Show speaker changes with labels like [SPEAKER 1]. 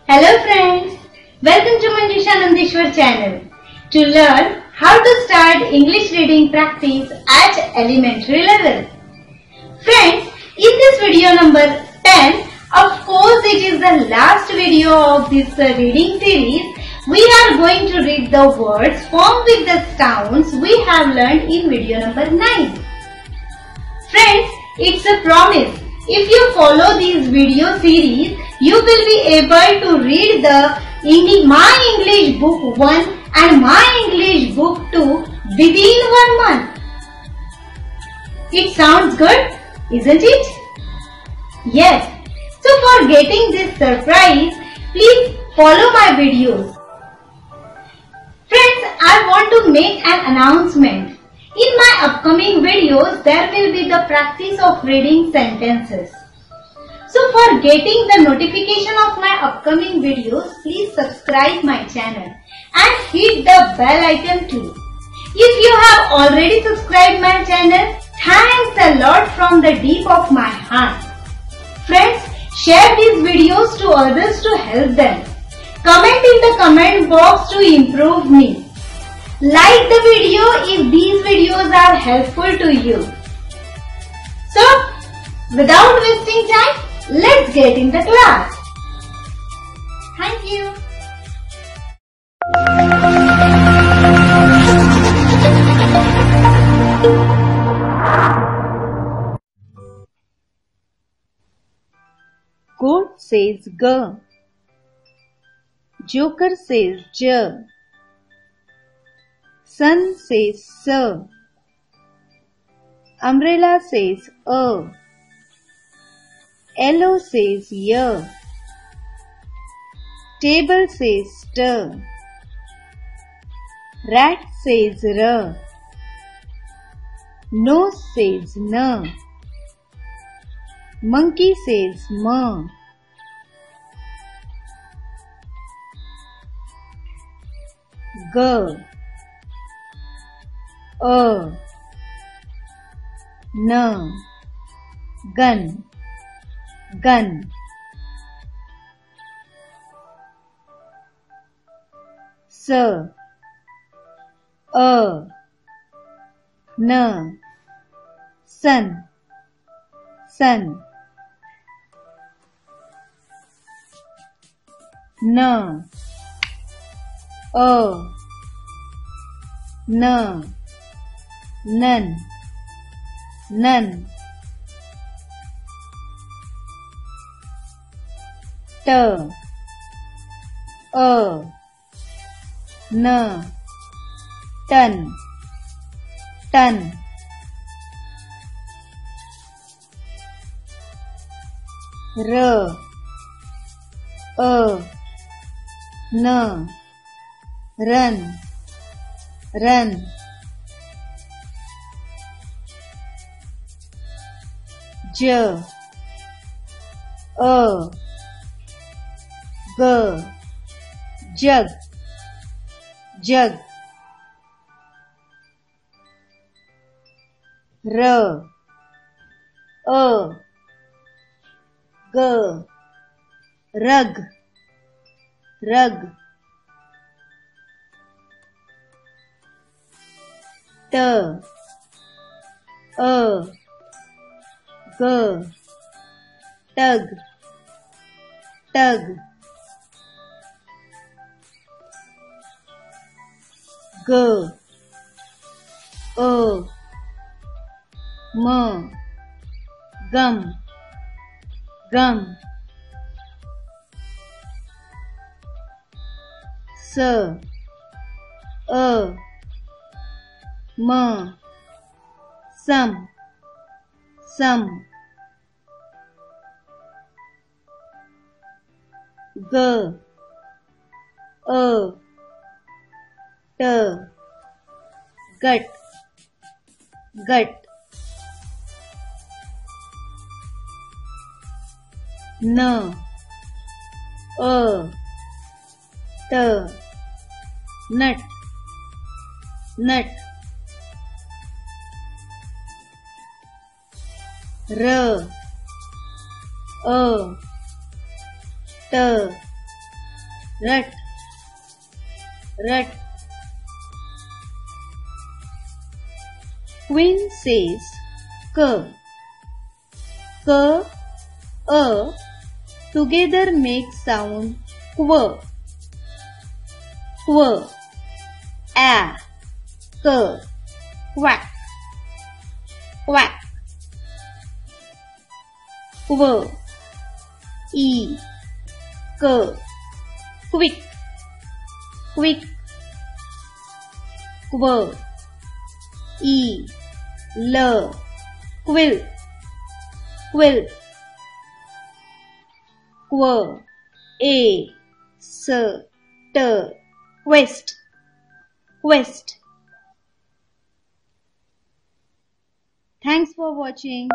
[SPEAKER 1] Hello friends, welcome to Manjusha Nandeshwar channel to learn how to start English reading practice at elementary level. Friends, in this video number 10, of course it is the last video of this reading series. We are going to read the words formed with the sounds we have learned in video number 9. Friends, it's a promise. If you follow this video series, you will be able to read the My English Book 1 and My English Book 2 within 1 month. It sounds good, isn't it? Yes. So for getting this surprise, please follow my videos. Friends, I want to make an announcement. In my upcoming videos, there will be the practice of reading sentences. So for getting the notification of my upcoming videos, please subscribe my channel and hit the bell icon too. If you have already subscribed my channel, thanks a lot from the deep of my heart. Friends, share these videos to others to help them. Comment in the comment box to improve me. Like the video if these videos are helpful to you. So, without wasting time, let's get in the class. Thank you.
[SPEAKER 2] Goat says G. Joker says J. Sun says S. Umbrella says A. Yellow says Y. Table says St. Rat says R. Nose says N. Monkey says M. G. A. N. Gun. Gun. S. A. N. Sun. Sun. N. A. N. None. None. T. A. N. Ton. Ton. R. A. N. Run. Run. J. A. G. Jug. Jug. R. A. G. Rug. Rug. T. A. G. Tug. Tug. G. O. M. Gum. Gum. S. A. M. Some. Some. G. A. T. Gut. Gut. N. A. T. Nut. Nut. R. A. T. rut, rut. Queen says k, k, a together make sound qu, qu, a, k, quack, quack. Qu, e, k, quick, quick. Qu, e, l, quill, quill. Qu, a, s, t, quest, quest. Thanks for watching.